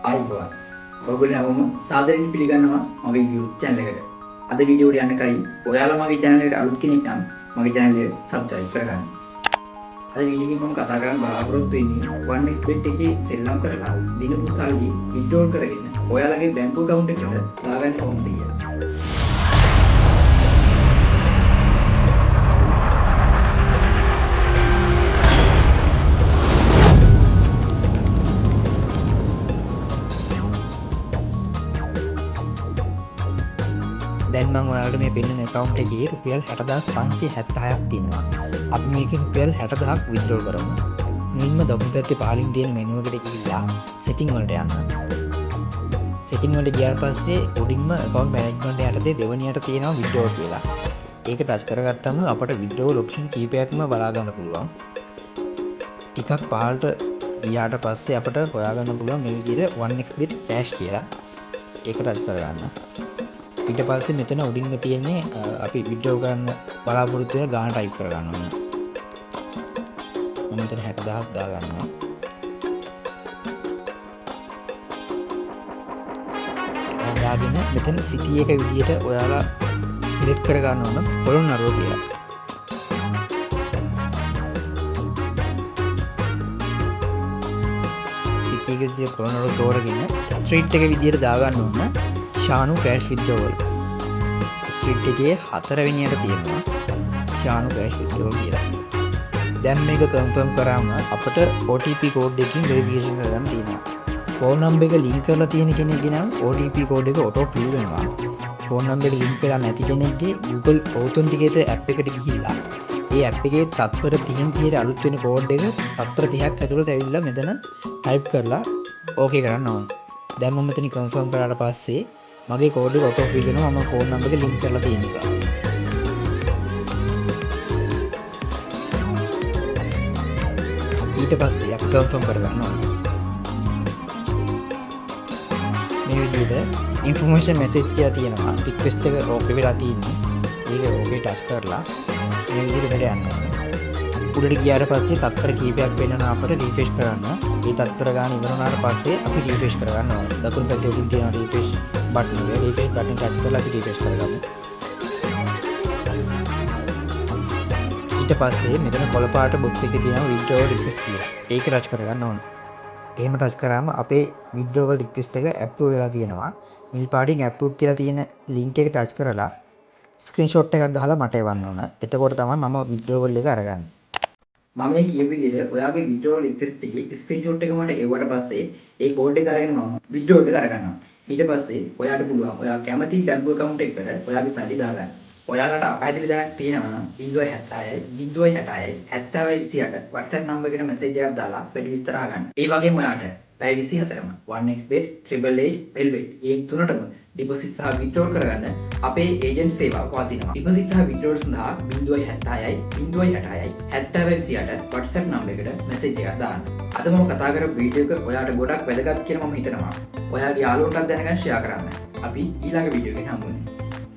ආයුබෝවන්. ඔයගොල්ලෝ හැමෝම සාදරයෙන් පිළිගන්නවා මගේ YouTube channel එකට. අද වීඩියෝ එකට යන්න කලින් ඔයාලා මගේ channel එකට අලුත් කෙනෙක් නම් මගේ channel එක subscribe කරගන්න. අද වීඩියෝ එකේ මම කතා කරන්න බලාපොරොත්තු වෙන්නේ 1xbet එකේ සෙල්ලම් කරලා දිනපු සල්ලි withdraw කරගෙන ඔයාලගේ බැංකු account එකට දාගන්න කොහොමද කියලා. දැන් මම ඔයාලට මේ පෙන්නන account එකේ රුපියල් 60576ක් තියෙනවා. අපි මේකෙන් රුපියල් 60000ක් withdraw කරමු. මුලින්ම දකුණු පැත්තේ පහළින් තියෙන menu එකට ගිහිල්ලා setting වලට යන්න. setting වලට ගියාට පස්සේ උඩින්ම account management යටතේ දෙවෙනියට තියෙනවා withdraw කියලා. ඒක ටච් කරගත්තම අපට withdrawal option කීපයක්ම බලා ගන්න පුළුවන්. ටිකක් පහළට ගියාට පස්සේ අපට හොයාගන්න පුළුවන් මේ විදිහට 1xbet cash කියලා. ඒක ටච් කරගන්න. ඊට පස්සේ මෙතන උඩින්ම තියෙන්නේ අපි විඩ්‍රෝ කරන්න බලාපොරොත්තු වෙන ගාන ටයිප් කරගන්න ඕනේ. මම මෙතන 60000ක් දාගන්නවා. දාගෙන මෙතන සිටි එක විදියට ඔයාලා සිලෙක්ට් කරගන්න ඕන පොළොන්නරුව කියලා. සිටි එක විදියට පොළොන්නරුව තෝරගෙන ස්ට්‍රීට් එක විදියට දාගන්න ඕන. ශානු කෑෂ් විත්ඩ්‍රෝවල් ස්ට්‍රීට් එකේ 4 වෙනියට තියෙනවා ශානු කෑෂ් විත්ඩ්‍රෝවල් කියලා. දැන් මේක කන්ෆර්ම් කරාම අපිට OTP කෝඩ් එකකින් වෙරිෆිකේෂන් කරගන්න තියෙනවා. ෆෝන් නම්බර් එක ලින්ක් කරලා තියෙන කෙනෙක්ගේ නම් OTP කෝඩ් එක ඔටෝ ෆිල් වෙනවා. ෆෝන් නම්බර් එක ලින්ක් කරලා නැති කෙනෙක්ගේ Google Authenticator app එකට ගිහිල්ලා ඒ app එකේ තත්පර 30 අලුත් වෙන කෝඩ් එක තත්පර 30ක් ඇතුළත ඇවිල්ලා මෙතන ටයිප් කරලා ඕකේ කරන්න ඕන. දැන් මම මෙතන කන්ෆර්ම් කරාට පස්සේ මගේ කෝඩ් එක ඔටෝ ෆිල් වෙනවා මම ෆෝන් නම්බර් එක ලින්ක් කරලා තියෙන නිසා. ඊට පස්සේ අපි කන්ෆර්ම් කරගන්න ඕනේ. මේ විදිහට ඉන්ෆර්මේෂන් මැසේජ් කියලා තියෙනවා. රික්වෙස්ට් එක ඕකේ වෙලා තියෙන්නේ. ඒක ඕකේ ටච් කරලා මේ විදිහට වැඩ යන්න ඕනේ. උඩට ගියාට පස්සේ තත්පර කීපයක් වෙනවා අපිට රිෆ්‍රෙෂ් කරන්න. මේ තත්පර ගාන ඉවර වුණාට පස්සේ අපි රිෆ්‍රෙෂ් කරගන්න ඕනේ. දකුණු පැත්තේ උඩින් තියෙන රිෆ්‍රෙෂ් බටන් එක රිෆ්‍රෙෂ් බටන් ටච් කරලා අපි රිෆ්‍රෙෂ් කරගමු. ඊට පස්සේ මෙතන කොළ පාට බොක්ස් එකේ තියෙනවා withdrawal request කියලා. ඒක ටච් කරගන්න ඕනේ. එහෙම ටච් කරාම අපේ withdrawal request එක approve වෙලා තියෙනවා. මිල් පාටින් approve කියලා තියෙන link එක ටච් කරලා screenshot එකක් ගහලා මට එවන්න ඕන. එතකොට තමයි මම withdrawal එක අරගන්නේ. මම මේ කියපු විදිහට ඔයාගේ withdrawal request එකේ screenshot එක මට එවුවට පස්සේ ඒ කෝඩ් එක අරගෙන මම withdrawal එක අරගන්නවා. ඊට පස්සේ ඔයාට පුළුවන් ඔයා කැමති බැංකු account එකකට ඔයාගේ සල්ලි දාගන්න. ඔයාලට අපහැදිලි දැනක් තියෙනවා නම් 076 066 7028 WhatsApp number එකට message එකක් දාලා වැඩි විස්තර අහගන්න. ඒ වගේම ඔයාට පැය 24ම 1xbet 888 velvet මේ තුනටම deposit සහ withdrawal කරගන්න අපේ ඒජන්ට් සේවාව පවතිනවා. deposit සහ withdrawal සඳහා 076 066 7028 WhatsApp number එකට message එකක් දාන්න. අද මම කතා කරපු වීඩියෝ එක ඔයාට ගොඩක් වැදගත් කියලා මම හිතනවා. ඔයාගේ යාළුවන්ටත් දැනගන්න share කරන්න. අපි ඊළඟ වීඩියෝ එකෙන් හමු වෙනවා.